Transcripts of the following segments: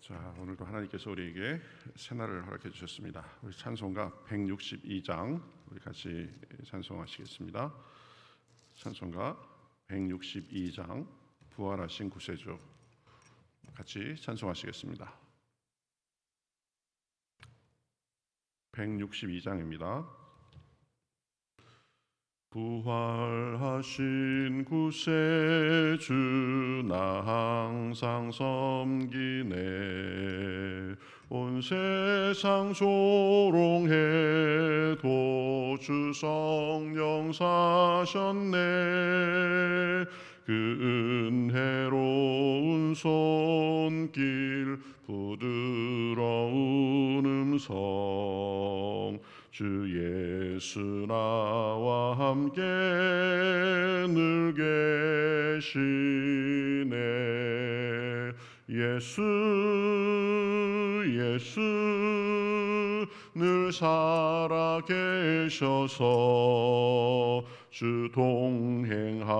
자, 오늘도 하나님께서 우리에게 새날을 허락해 주셨습니다. 우리 찬송가 162장 우리 같이 찬송하시겠습니다. 찬송가 162장 부활하신 구세주 같이 찬송하시겠습니다. 162장입니다. 부활하신 구세주 나 항상 섬기네. 온 세상 조롱해도 주 성령 사셨네. 그 은혜로운 손길 부드러운 음성 주 예수 나와 함께 늘 계시네. 예수 늘 살아계셔서 주 동행하여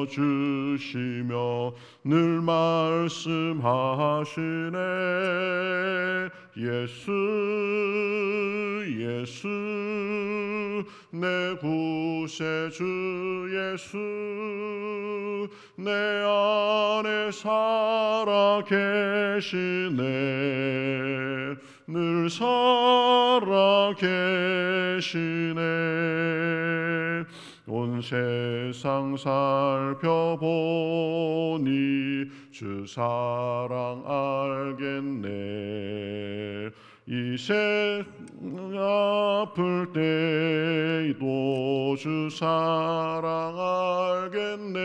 주시며 늘 말씀하시네. 예수 내 구세주 예수 내 안에 살아계시네. 늘 살아계시네. 온 세상 살펴보니 주 사랑 알겠네. 이 세상 아플 때에도 주 사랑 알겠네.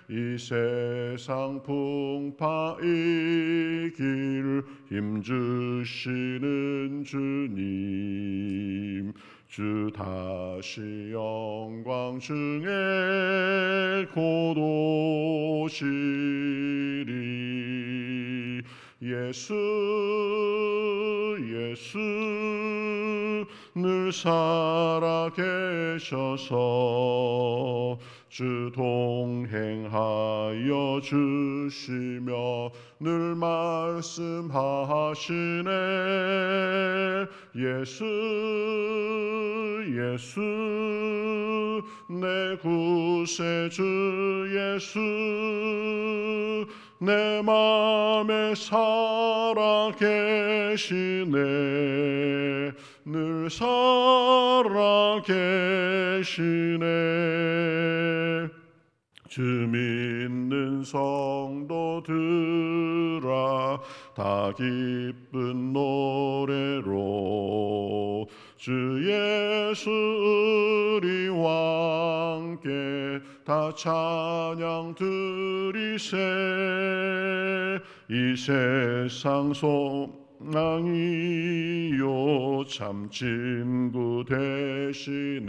이 세상 풍파 이길 힘주시는 주님 주 다시 영광 중에 곧 오시리. 예수 늘 살아계셔서 주 동행하여 주시며 늘 말씀하시네. 예수 내 구세주 예수 내 맘에 살아계시네. 늘 살아계시네. 주 믿는 성도들아 다 기쁜 노래로 주 예수 우리와 함께 다 찬양 드리세. 이 세상 소망이요 참 친구 되시는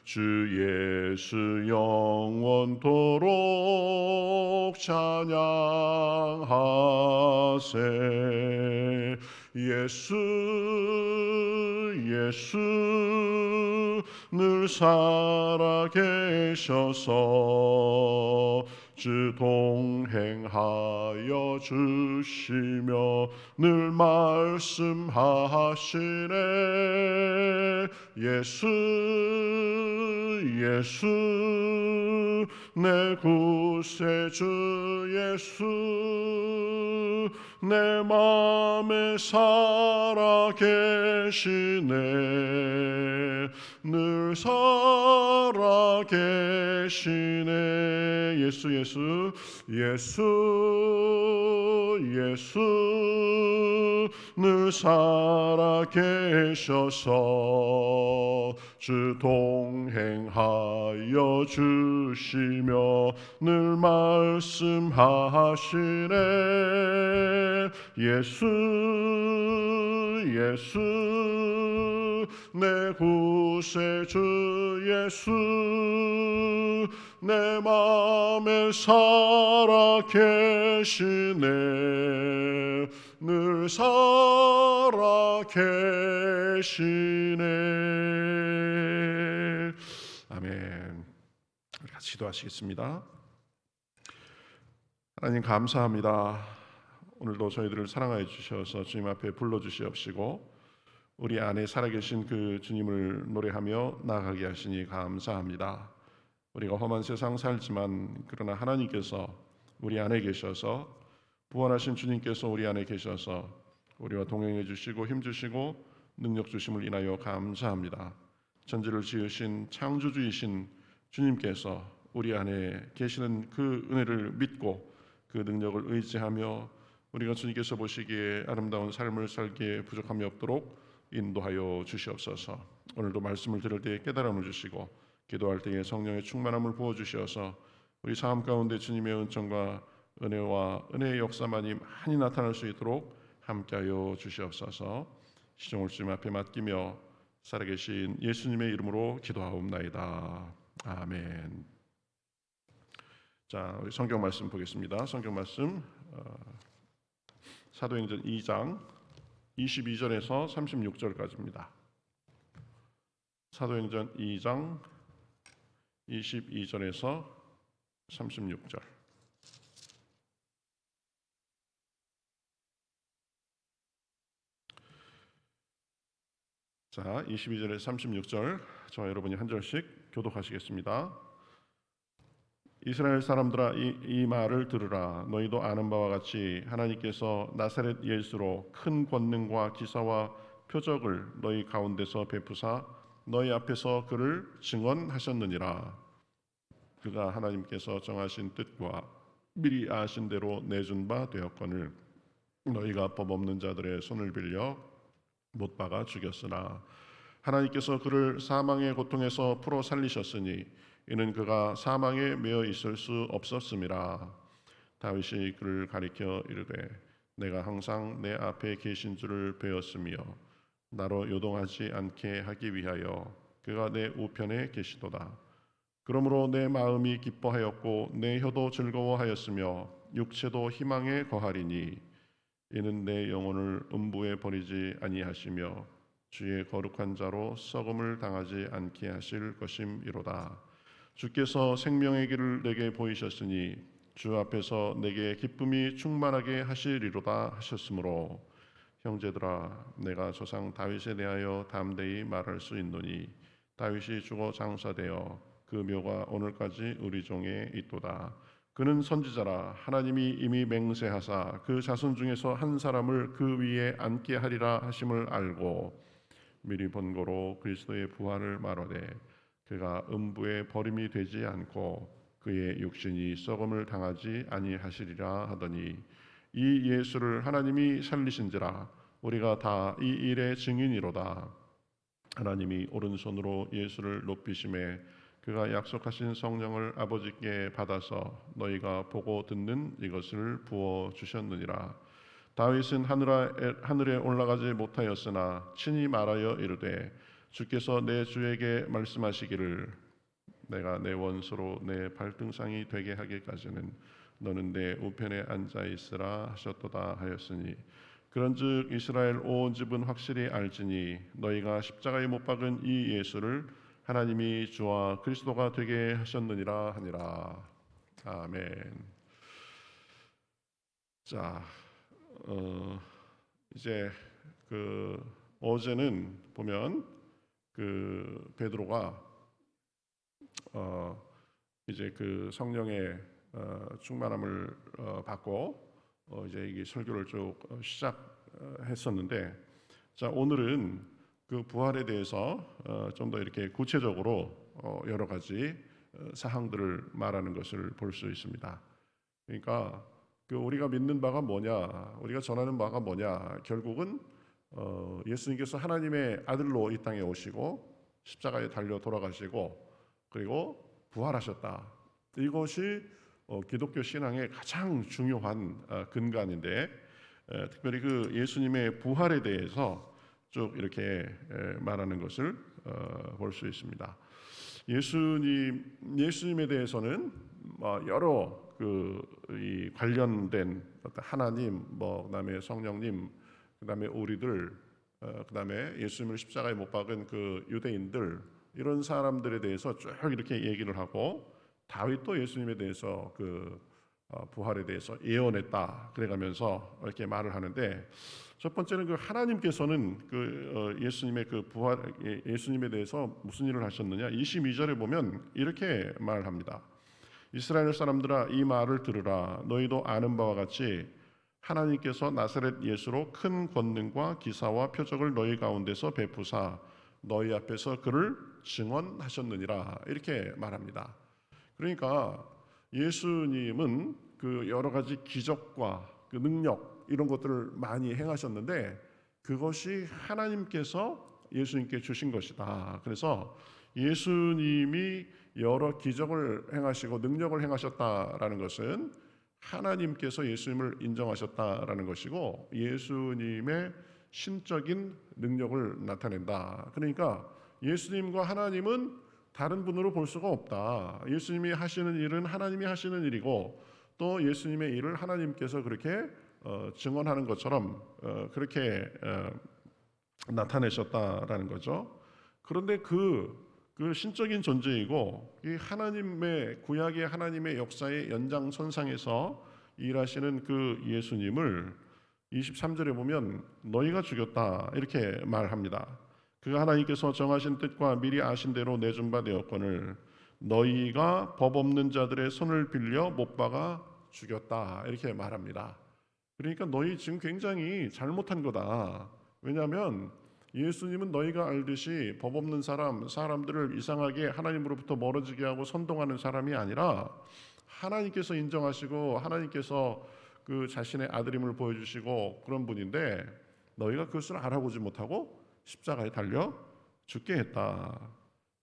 주 예수 영원토록 찬양하세. 예수 늘 살아계셔서 주 동행하여 주시며 늘 말씀하시네. 예수 내 구세주 예수 내 맘에 살아계시네. 늘 살아계시네. 예수 늘 살아계셔서 주 동행하여 주시며 늘 말씀하시네. 예수 내 구세주 예수 내 맘에 살아계시네. 늘 살아계시네. 아멘. 우리 같이 기도하시겠습니다. 하나님 감사합니다. 오늘도 저희들을 사랑하여 주셔서 주님 앞에 불러주시옵시고 우리 안에 살아계신 그 주님을 노래하며 나아가게 하시니 감사합니다. 우리가 험한 세상 살지만 그러나 하나님께서 우리 안에 계셔서 부활하신 주님께서 우리 안에 계셔서 우리와 동행해 주시고 힘 주시고 능력 주심을 인하여 감사합니다. 천지를 지으신 창조주이신 주님께서 우리 안에 계시는 그 은혜를 믿고 그 능력을 의지하며 우리가 주님께서 보시기에 아름다운 삶을 살기에 부족함이 없도록 인도하여 주시옵소서. 오늘도 말씀을 들을 때에 깨달음을 주시고 기도할 때에 성령의 충만함을 부어 주시어서 우리 삶 가운데 주님의 은총과 은혜와 은혜의 역사만이 많이 나타날 수 있도록 함께하여 주시옵소서. 시종을 주님 앞에 맡기며 살아계신 예수님의 이름으로 기도하옵나이다. 아멘. 자, 우리 성경 말씀 보겠습니다. 성경 말씀 사도행전 2장 22절에서 36절까지입니다. 사도행전 2장 22절에서 36절. 자, 22절에서 36절 저와 여러분이 한 절씩 교독하시겠습니다. 이스라엘 사람들아 이 말을 들으라. 너희도 아는 바와 같이 하나님께서 나사렛 예수로 큰 권능과 기사와 표적을 너희 가운데서 베푸사 너희 앞에서 그를 증언하셨느니라. 그가 하나님께서 정하신 뜻과 미리 아신 대로 내준 바 되었거늘 너희가 법 없는 자들의 손을 빌려 못 박아 죽였으나 하나님께서 그를 사망의 고통에서 풀어 살리셨으니 이는 그가 사망에 매어 있을 수 없었음이라. 다윗이 그를 가리켜 이르되 내가 항상 내 앞에 계신 줄을 배웠으며 나로 요동하지 않게 하기 위하여 그가 내 우편에 계시도다. 그러므로 내 마음이 기뻐하였고 내 혀도 즐거워하였으며 육체도 희망에 거하리니 이는 내 영혼을 음부에 버리지 아니하시며 주의 거룩한 자로 썩음을 당하지 않게 하실 것임이로다. 주께서 생명의 길을 내게 보이셨으니 주 앞에서 내게 기쁨이 충만하게 하시리로다 하셨으므로 형제들아 내가 조상 다윗에 대하여 담대히 말할 수 있노니 다윗이 죽어 장사되어 그 묘가 오늘까지 우리 종에 있도다. 그는 선지자라 하나님이 이미 맹세하사 그 자손 중에서 한 사람을 그 위에 앉게 하리라 하심을 알고 미리 본고로 그리스도의 부활을 말하되 그가 음부에 버림이 되지 않고 그의 육신이 썩음을 당하지 아니하시리라 하더니 이 예수를 하나님이 살리신지라 우리가 다 이 일의 증인이로다. 하나님이 오른손으로 예수를 높이심에 그가 약속하신 성령을 아버지께 받아서 너희가 보고 듣는 이것을 부어 주셨느니라. 다윗은 하늘에 올라가지 못하였으나 친히 말하여 이르되 주께서 내 주에게 말씀하시기를 내가 내 원수로 내 발등상이 되게 하기까지는 너는 내 우편에 앉아 있으라 하셨도다 하였으니 그런즉 이스라엘 온 집은 확실히 알지니 너희가 십자가에 못 박은 이 예수를 하나님이 주와 그리스도가 되게 하셨느니라 하니라. 아멘. 자, 이제 그 어제는 보면 그 베드로가 이제 그 성령의 충만함을 받고 이제 이게 설교를 쭉 시작했었는데, 자 오늘은 그 부활에 대해서 좀 더 이렇게 구체적으로 여러 가지 사항들을 말하는 것을 볼 수 있습니다. 그러니까 그 우리가 믿는 바가 뭐냐, 우리가 전하는 바가 뭐냐, 결국은 예수님께서 하나님의 아들로 이 땅에 오시고 십자가에 달려 돌아가시고 그리고 부활하셨다. 이것이 기독교 신앙의 가장 중요한 근간인데, 특별히 그 예수님의 부활에 대해서 쭉 이렇게 말하는 것을 볼 수 있습니다. 예수님에 대해서는 여러 이 관련된 하나님, 그다음에 성령님, 그다음에 우리들, 그다음에 예수님을 십자가에 못 박은 그 유대인들, 이런 사람들에 대해서 쭉 이렇게 얘기를 하고, 다윗도 예수님에 대해서 부활에 대해서 예언했다. 그래가면서 이렇게 말을 하는데, 첫 번째는 그 하나님께서는 예수님의 그 부활, 예수님에 대해서 무슨 일을 하셨느냐? 22절에 보면 이렇게 말합니다. 이스라엘 사람들아, 이 말을 들으라. 너희도 아는 바와 같이 하나님께서 나사렛 예수로 큰 권능과 기사와 표적을 너희 가운데서 베푸사 너희 앞에서 그를 증언하셨느니라. 이렇게 말합니다. 그러니까 예수님은 그 여러 가지 기적과 그 능력 이런 것들을 많이 행하셨는데, 그것이 하나님께서 예수님께 주신 것이다. 그래서 예수님이 여러 기적을 행하시고 능력을 행하셨다라는 것은 하나님께서 예수님을 인정하셨다라는 것이고, 예수님의 신적인 능력을 나타낸다. 그러니까 예수님과 하나님은 다른 분으로 볼 수가 없다. 예수님이 하시는 일은 하나님이 하시는 일이고, 또 예수님의 일을 하나님께서 그렇게 증언하는 것처럼 그렇게 나타내셨다라는 거죠. 그런데 그 신적인 존재이고, 이 하나님의 구약의 하나님의 역사의 연장선상에서 일하시는 그 예수님을 23절에 보면 너희가 죽였다 이렇게 말합니다. 그가 하나님께서 정하신 뜻과 미리 아신 대로 내준 바 되었거늘 너희가 법 없는 자들의 손을 빌려 못 박아 죽였다 이렇게 말합니다. 그러니까 너희 지금 굉장히 잘못한 거다. 왜냐하면 예수님은 너희가 알듯이 법 없는 사람들을 이상하게 하나님으로부터 멀어지게 하고 선동하는 사람이 아니라, 하나님께서 인정하시고 하나님께서 그 자신의 아들임을 보여주시고 그런 분인데, 너희가 그것을 알아보지 못하고 십자가에 달려 죽게 했다.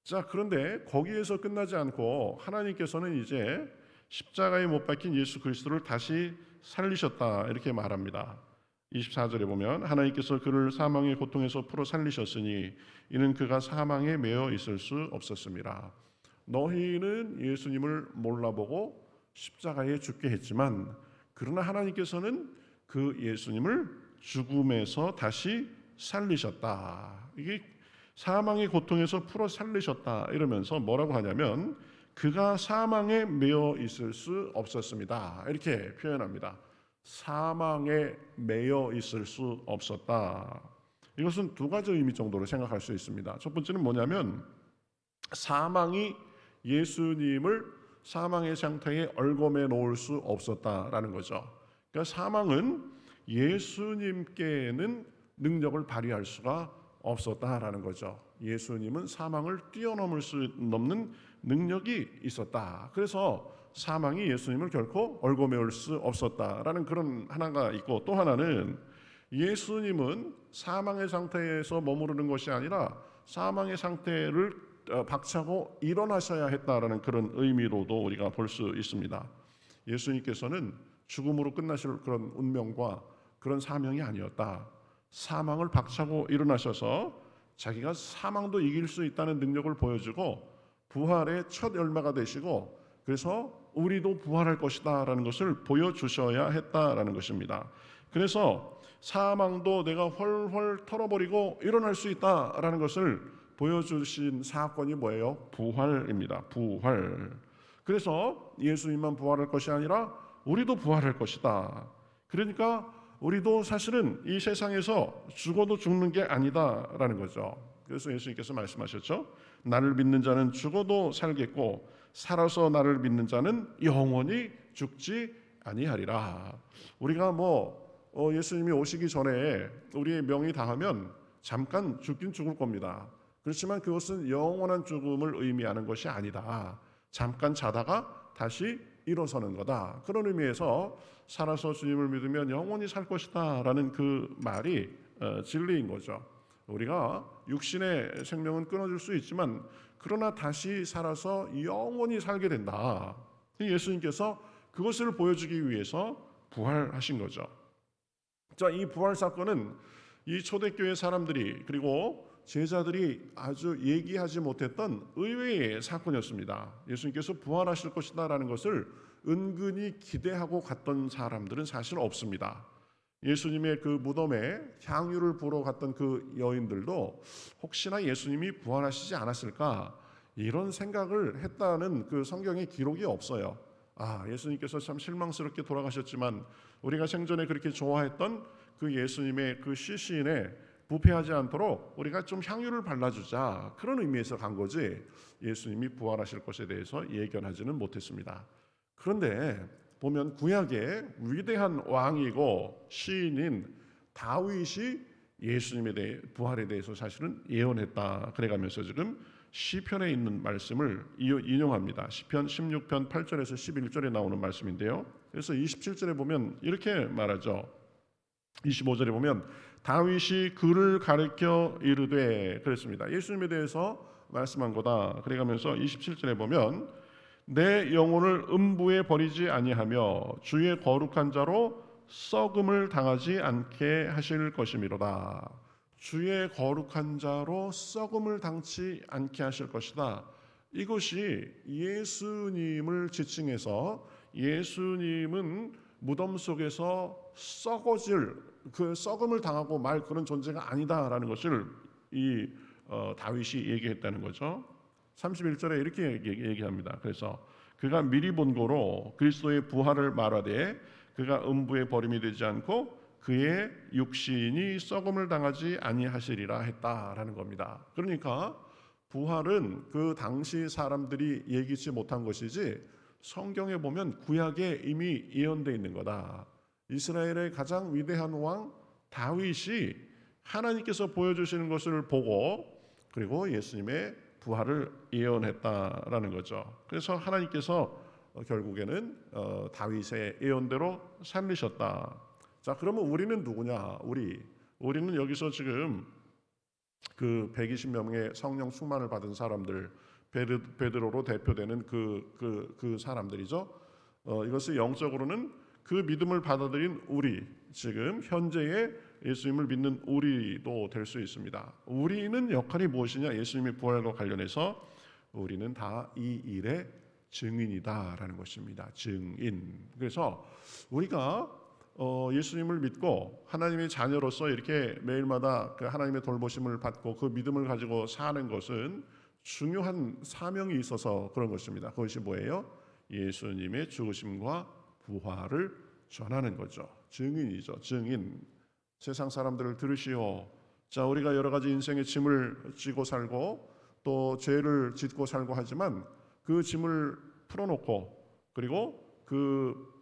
자, 그런데 거기에서 끝나지 않고 하나님께서는 이제 십자가에 못 박힌 예수 그리스도를 다시 살리셨다 이렇게 말합니다. 24절에 보면 하나님께서 그를 사망의 고통에서 풀어 살리셨으니 이는 그가 사망에 매여 있을 수 없었습니다. 너희는 예수님을 몰라보고 십자가에 죽게 했지만, 그러나 하나님께서는 그 예수님을 죽음에서 다시 살리셨다. 이게 사망의 고통에서 풀어 살리셨다 이러면서 뭐라고 하냐면, 그가 사망에 매여 있을 수 없었습니다 이렇게 표현합니다. 사망에 매여 있을 수 없었다. 이것은 두 가지 의미 정도로 생각할 수 있습니다. 첫 번째는 뭐냐면, 사망이 예수님을 사망의 상태에 얽어매 놓을 수 없었다라는 거죠. 그러니까 사망은 예수님께는 능력을 발휘할 수가 없었다라는 거죠. 예수님은 사망을 뛰어넘을 수 넘는 능력이 있었다. 그래서 사망이 예수님을 결코 얽어매울 수 없었다라는 그런 하나가 있고, 또 하나는 예수님은 사망의 상태에서 머무르는 것이 아니라 사망의 상태를 박차고 일어나셔야 했다라는 그런 의미로도 우리가 볼 수 있습니다. 예수님께서는 죽음으로 끝나실 그런 운명과 그런 사명이 아니었다. 사망을 박차고 일어나셔서 자기가 사망도 이길 수 있다는 능력을 보여주고 부활의 첫 열매가 되시고, 그래서 우리도 부활할 것이다 라는 것을 보여주셔야 했다라는 것입니다. 그래서 사망도 내가 헐헐 털어버리고 일어날 수 있다라는 것을 보여주신 사건이 뭐예요? 부활입니다. 부활. 그래서 예수님만 부활할 것이 아니라 우리도 부활할 것이다. 그러니까 우리도 사실은 이 세상에서 죽어도 죽는 게 아니다라는 거죠. 그래서 예수님께서 말씀하셨죠. 나를 믿는 자는 죽어도 살겠고 살아서 나를 믿는 자는 영원히 죽지 아니하리라. 우리가 예수님이 오시기 전에 우리의 명이 다하면 잠깐 죽긴 죽을 겁니다. 그렇지만 그것은 영원한 죽음을 의미하는 것이 아니다. 잠깐 자다가 다시 일어서는 거다. 그런 의미에서 살아서 주님을 믿으면 영원히 살 것이다 라는 그 말이 진리인 거죠. 우리가 육신의 생명은 끊어질 수 있지만 그러나 다시 살아서 영원히 살게 된다. 예수님께서 그것을 보여주기 위해서 부활하신 거죠. 자, 이 부활 사건은 이 초대교회 사람들이 그리고 제자들이 아주 얘기하지 못했던 의외의 사건이었습니다. 예수님께서 부활하실 것이다라는 것을 은근히 기대하고 갔던 사람들은 사실 없습니다. 예수님의 그 무덤에 향유를 부러 갔던 그 여인들도 혹시나 예수님이 부활하시지 않았을까 이런 생각을 했다는 그 성경의 기록이 없어요. 예수님께서 참 실망스럽게 돌아가셨지만 우리가 생전에 그렇게 좋아했던 그 예수님의 그 시신에 부패하지 않도록 우리가 좀 향유를 발라주자, 그런 의미에서 간 거지 예수님이 부활하실 것에 대해서 예견하지는 못했습니다. 그런데 보면 구약의 위대한 왕이고 시인인 다윗이 예수님에 대해 부활에 대해서 사실은 예언했다, 그래가면서 지금 시편에 있는 말씀을 인용합니다. 시편 16편 8절에서 11절에 나오는 말씀인데요. 그래서 27절에 보면 이렇게 말하죠. 25절에 보면 다윗이 그를 가리켜 이르되, 그랬습니다. 예수님에 대해서 말씀한 거다. 그래가면서 27절에 보면 내 영혼을 음부에 버리지 아니하며 주의 거룩한 자로 썩음을 당하지 않게 하실 것이미로다. 주의 거룩한 자로 썩음을 당치 않게 하실 것이다. 이것이 예수님을 지칭해서 예수님은 무덤 속에서 썩어질, 그 썩음을 당하고 말 그런 존재가 아니다라는 것을 다윗이 얘기했다는 거죠. 31절에 이렇게 얘기합니다. 그래서 그가 미리 본 고로 그리스도의 부활을 말하되 그가 음부에 버림이 되지 않고 그의 육신이 썩음을 당하지 아니하시리라 했다라는 겁니다. 그러니까 부활은 그 당시 사람들이 얘기치 못한 것이지 성경에 보면 구약에 이미 예언되어 있는 거다. 이스라엘의 가장 위대한 왕 다윗이 하나님께서 보여주시는 것을 보고 그리고 예수님의 부활을 예언했다라는 거죠. 그래서 하나님께서 결국에는 다윗의 예언대로 살리셨다. 자, 그러면 우리는 누구냐? 우리는 여기서 지금 그 120명의 성령 충만을 받은 사람들, 베드로로 대표되는 그 사람들이죠. 이것을 영적으로는 그 믿음을 받아들인 우리, 지금 현재의 예수님을 믿는 우리도 될 수 있습니다. 우리는 역할이 무엇이냐? 예수님의 부활과 관련해서 우리는 다 이 일의 증인이다라는 것입니다. 증인. 그래서 우리가 예수님을 믿고 하나님의 자녀로서 이렇게 매일마다 그 하나님의 돌보심을 받고 그 믿음을 가지고 사는 것은 중요한 사명이 있어서 그런 것입니다. 그것이 뭐예요? 예수님의 죽으심과 부활을 전하는 거죠. 증인이죠. 증인. 세상 사람들을 들으시오. 자, 우리가 여러 가지 인생의 짐을 지고 살고 또 죄를 짓고 살고 하지만 그 짐을 풀어놓고 그리고 그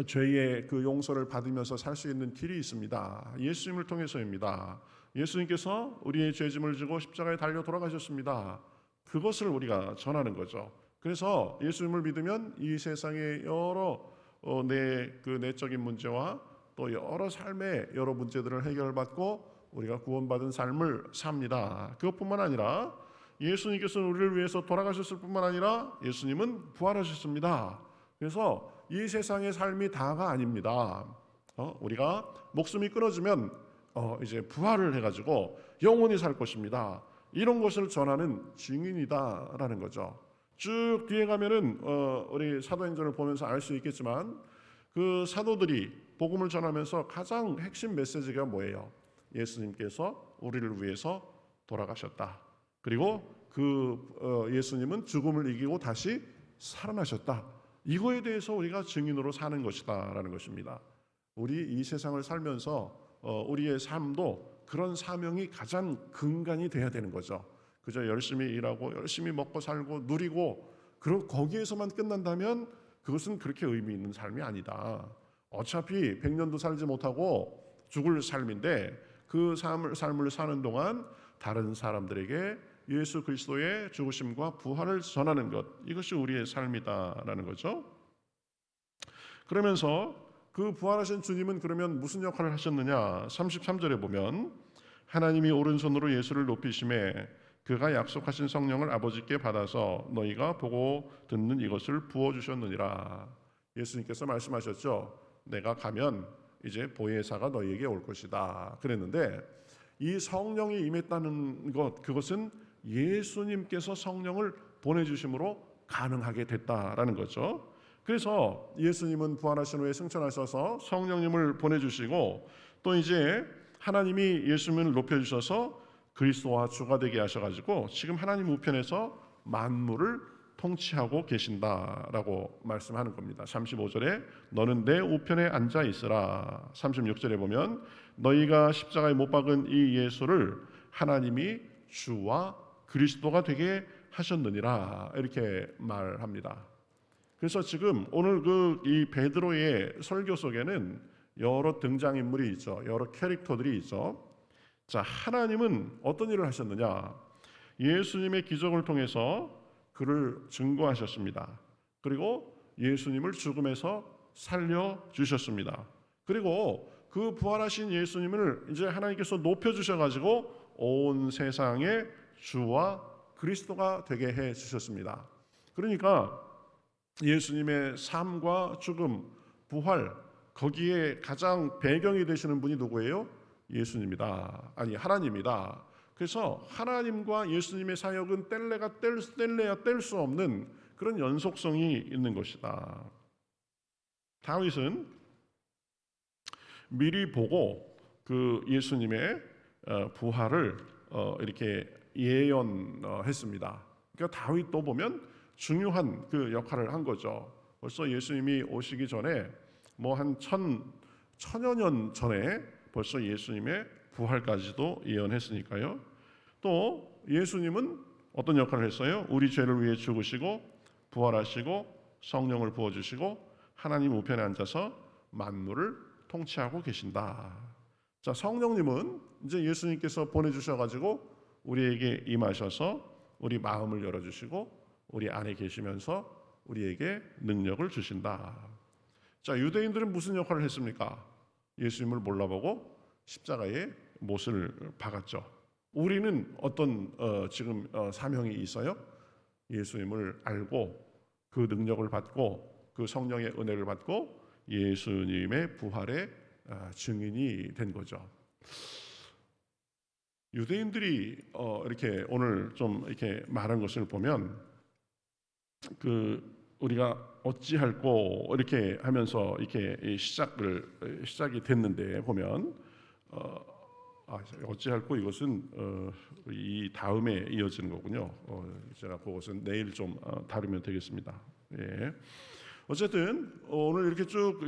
죄의 그 용서를 받으면서 살 수 있는 길이 있습니다. 예수님을 통해서입니다. 예수님께서 우리의 죄짐을 지고 십자가에 달려 돌아가셨습니다. 그것을 우리가 전하는 거죠. 그래서 예수님을 믿으면 이 세상의 여러 그 내적인 문제와 또 여러 삶의 여러 문제들을 해결받고 우리가 구원받은 삶을 삽니다. 그것뿐만 아니라 예수님께서는 우리를 위해서 돌아가셨을 뿐만 아니라 예수님은 부활하셨습니다. 그래서 이 세상의 삶이 다가 아닙니다. 우리가 목숨이 끊어지면 이제 부활을 해가지고 영원히 살 것입니다. 이런 것을 전하는 증인이다라는 거죠. 쭉 뒤에 가면은 우리 사도행전을 보면서 알 수 있겠지만 그 사도들이 복음을 전하면서 가장 핵심 메시지가 뭐예요? 예수님께서 우리를 위해서 돌아가셨다. 그리고 예수님은 죽음을 이기고 다시 살아나셨다. 이거에 대해서 우리가 증인으로 사는 것이다라는 것입니다. 우리 이 세상을 살면서 우리의 삶도 그런 사명이 가장 근간이 돼야 되는 거죠. 그저 열심히 일하고 열심히 먹고 살고 누리고 거기에서만 끝난다면 그것은 그렇게 의미 있는 삶이 아니다. 어차피 100년도 살지 못하고 죽을 삶인데 그 삶을 사는 동안 다른 사람들에게 예수 그리스도의 죽으심과 부활을 전하는 것, 이것이 우리의 삶이다라는 거죠. 그러면서 그 부활하신 주님은 그러면 무슨 역할을 하셨느냐? 33절에 보면 하나님이 오른손으로 예수를 높이심에 그가 약속하신 성령을 아버지께 받아서 너희가 보고 듣는 이것을 부어주셨느니라. 예수님께서 말씀하셨죠. 내가 가면 이제 보혜사가 너희에게 올 것이다 그랬는데 이 성령이 임했다는 것, 그것은 예수님께서 성령을 보내주심으로 가능하게 됐다라는 거죠. 그래서 예수님은 부활하신 후에 승천하셔서 성령님을 보내주시고 또 이제 하나님이 예수님을 높여주셔서 그리스도와 주가 되게 하셔가지고 지금 하나님 우편에서 만물을 통치하고 계신다라고 말씀하는 겁니다. 35절에 너는 내 우편에 앉아 있으라. 36절에 보면 너희가 십자가에 못 박은 이 예수를 하나님이 주와 그리스도가 되게 하셨느니라 이렇게 말합니다. 그래서 지금 오늘 이 베드로의 설교 속에는 여러 등장인물이 있죠. 여러 캐릭터들이 있죠. 자, 하나님은 어떤 일을 하셨느냐? 예수님의 기적을 통해서 그를 증거하셨습니다. 그리고 예수님을 죽음에서 살려 주셨습니다. 그리고 그 부활하신 예수님을 이제 하나님께서 높여 주셔 가지고 온 세상의 주와 그리스도가 되게 해 주셨습니다. 그러니까 예수님의 삶과 죽음, 부활 거기에 가장 배경이 되시는 분이 누구예요? 예수님이다. 아니 하나님이다. 그래서 하나님과 예수님의 사역은 뗄래야 뗄 수 없는 그런 연속성이 있는 것이다. 다윗은 미리 보고 그 예수님의 부활을 이렇게 예언했습니다. 그러니까 다윗도 보면 중요한 그 역할을 한 거죠. 벌써 예수님이 오시기 전에 뭐 한 천여 년 전에 벌써 예수님의 부활까지도 예언했으니까요. 또 예수님은 어떤 역할을 했어요? 우리 죄를 위해 죽으시고 부활하시고 성령을 부어주시고 하나님 우편에 앉아서 만물을 통치하고 계신다. 자, 성령님은 이제 예수님께서 보내주셔가지고 우리에게 임하셔서 우리 마음을 열어주시고 우리 안에 계시면서 우리에게 능력을 주신다. 자, 유대인들은 무슨 역할을 했습니까? 예수님을 몰라보고 십자가에 못을 박았죠. 우리는 어떤 지금 사명이 있어요? 예수님을 알고 그 능력을 받고 그 성령의 은혜를 받고 예수님의 부활의 증인이 된 거죠. 유대인들이 이렇게 오늘 좀 이렇게 말한 것을 보면 우리가 어찌할꼬 이렇게 하면서 이렇게 시작이 됐는데 보면 어찌할꼬 이것은 이 다음에 이어지는 거군요. 제가 그것은 내일 좀 다루면 되겠습니다. 예. 어쨌든 오늘 이렇게 쭉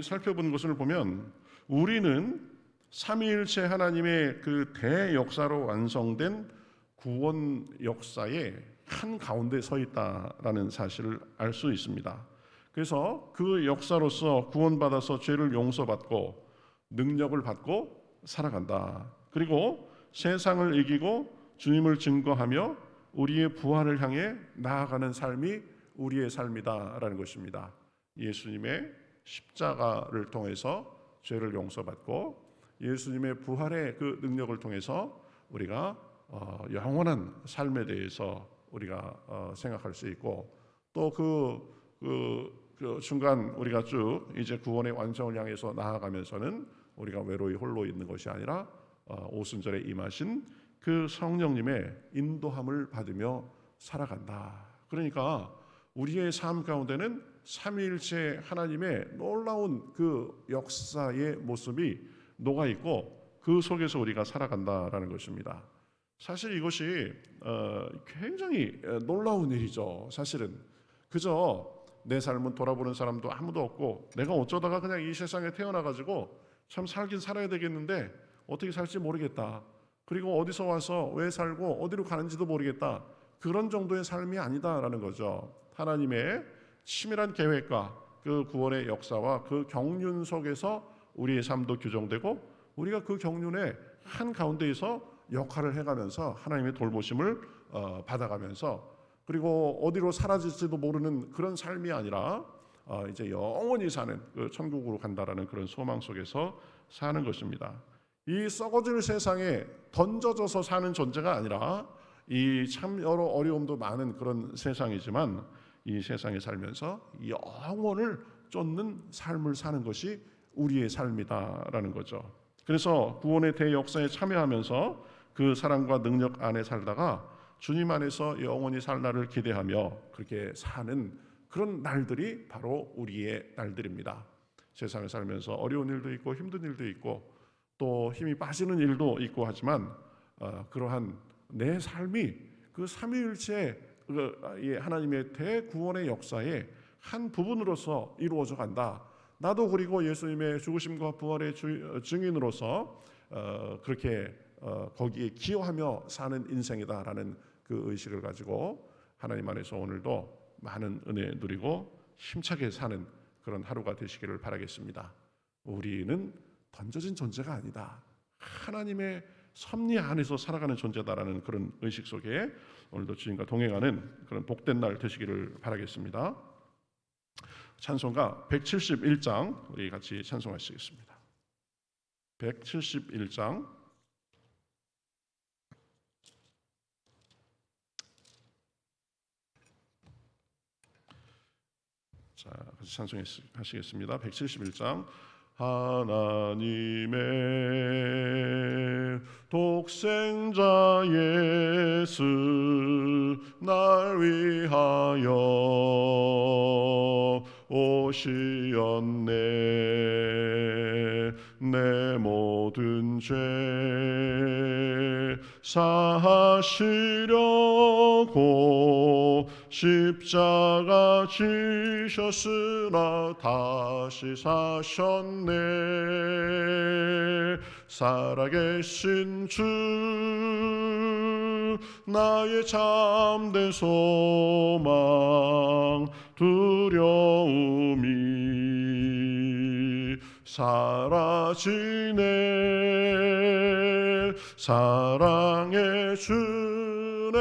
살펴보는 것을 보면 우리는 삼위일체 하나님의 그 대역사로 완성된 구원 역사의 한 가운데 서 있다라는 사실을 알 수 있습니다. 그래서 그 역사로서 구원받아서 죄를 용서받고 능력을 받고 살아간다. 그리고 세상을 이기고 주님을 증거하며 우리의 부활을 향해 나아가는 삶이 우리의 삶이다라는 것입니다. 예수님의 십자가를 통해서 죄를 용서받고 예수님의 부활의 그 능력을 통해서 우리가 영원한 삶에 대해서 우리가 생각할 수 있고 또 그 중간 우리가 쭉 이제 구원의 완성을 향해서 나아가면서는 우리가 외로이 홀로 있는 것이 아니라 오순절에 임하신 그 성령님의 인도함을 받으며 살아간다. 그러니까 우리의 삶 가운데는 삼위일체 하나님의 놀라운 그 역사의 모습이 녹아 있고 그 속에서 우리가 살아간다라는 것입니다. 사실 이것이 굉장히 놀라운 일이죠. 사실은 그저 내 삶은 돌아보는 사람도 아무도 없고 내가 어쩌다가 그냥 이 세상에 태어나가지고 참 살긴 살아야 되겠는데 어떻게 살지 모르겠다. 그리고 어디서 와서 왜 살고 어디로 가는지도 모르겠다. 그런 정도의 삶이 아니다라는 거죠. 하나님의 치밀한 계획과 그 구원의 역사와 그 경륜 속에서 우리의 삶도 규정되고 우리가 그 경륜의 한 가운데에서 역할을 해가면서 하나님의 돌보심을 받아가면서 그리고 어디로 사라질지도 모르는 그런 삶이 아니라 이제 영원히 사는 그 천국으로 간다라는 그런 소망 속에서 사는 것입니다. 이 썩어질 세상에 던져져서 사는 존재가 아니라 이 참 여러 어려움도 많은 그런 세상이지만 이 세상에 살면서 영원을 쫓는 삶을 사는 것이 우리의 삶이다라는 거죠. 그래서 구원의 대역사에 참여하면서 그 사랑과 능력 안에 살다가 주님 안에서 영원히 살 날을 기대하며 그렇게 사는 그런 날들이 바로 우리의 날들입니다. 세상에 살면서 어려운 일도 있고 힘든 일도 있고 또 힘이 빠지는 일도 있고 하지만 그러한 내 삶이 그 삼위일체의 이 하나님의 대구원의 역사의 한 부분으로서 이루어져 간다. 나도 그리고 예수님의 죽으심과 부활의 증인으로서 그렇게 거기에 기여하며 사는 인생이다라는 그 의식을 가지고 하나님 안에서 오늘도 많은 은혜 누리고 힘차게 사는 그런 하루가 되시기를 바라겠습니다. 우리는 던져진 존재가 아니다. 하나님의 섭리 안에서 살아가는 존재다라는 그런 의식 속에 오늘도 주님과 동행하는 그런 복된 날 되시기를 바라겠습니다. 찬송가 171장 우리 같이 찬송하시겠습니다. 171장 자, 같이 찬송하시겠습니다. 171장 하나님의 독생자 예수 날 위하여 오시었네. 내 모든 죄 사하시려고 십자가 지셨으나 다시 사셨네. 살아계신 주 나의 참된 소망 두려움이 사라지네. 사랑의 주내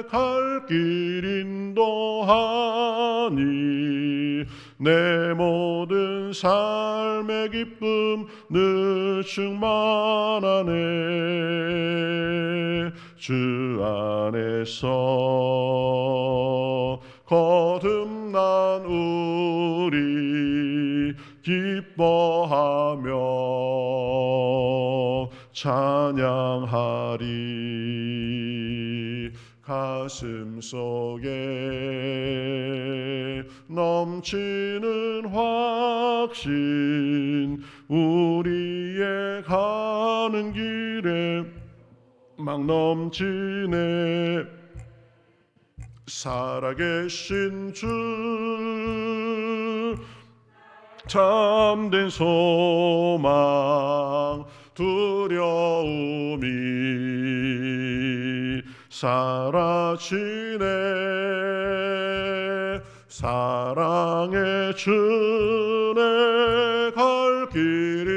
갈 길 인도하니 내 모든 삶의 기쁨 늘 충만하네. 주 안에서 거듭난 우리 기뻐하며 찬양하리. 가슴 속에 넘치는 확신 우리의 가는 길에 막 넘치네. 살아계신 주 참된 소망 두려움이 사라지네. 사랑의 주내 갈 길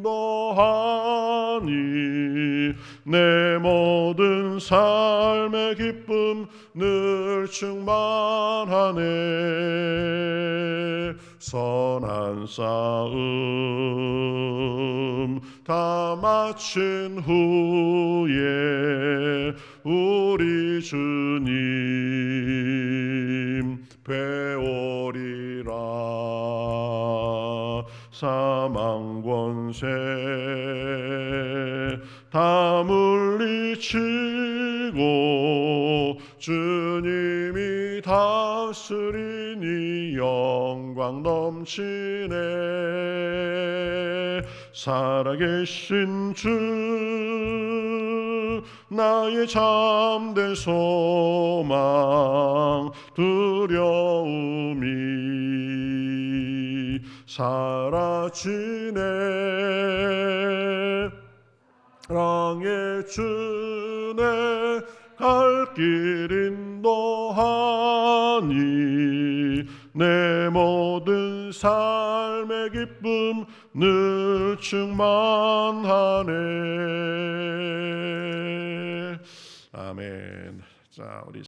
인도하니 내 모든 삶의 기쁨 늘 충만하네. 선한 싸움 다 마친 후에 우리 주님 배우리라. 사망 권세 다 물리치고 주님이 다스리니 영광 넘치네. 살아계신 주 나의 참된 소망 두려움이 사라지네. 사랑의 주내 갈 길 인도하니 내 모든 삶의 기쁨 늘 충만하네. 아멘. 자, 우리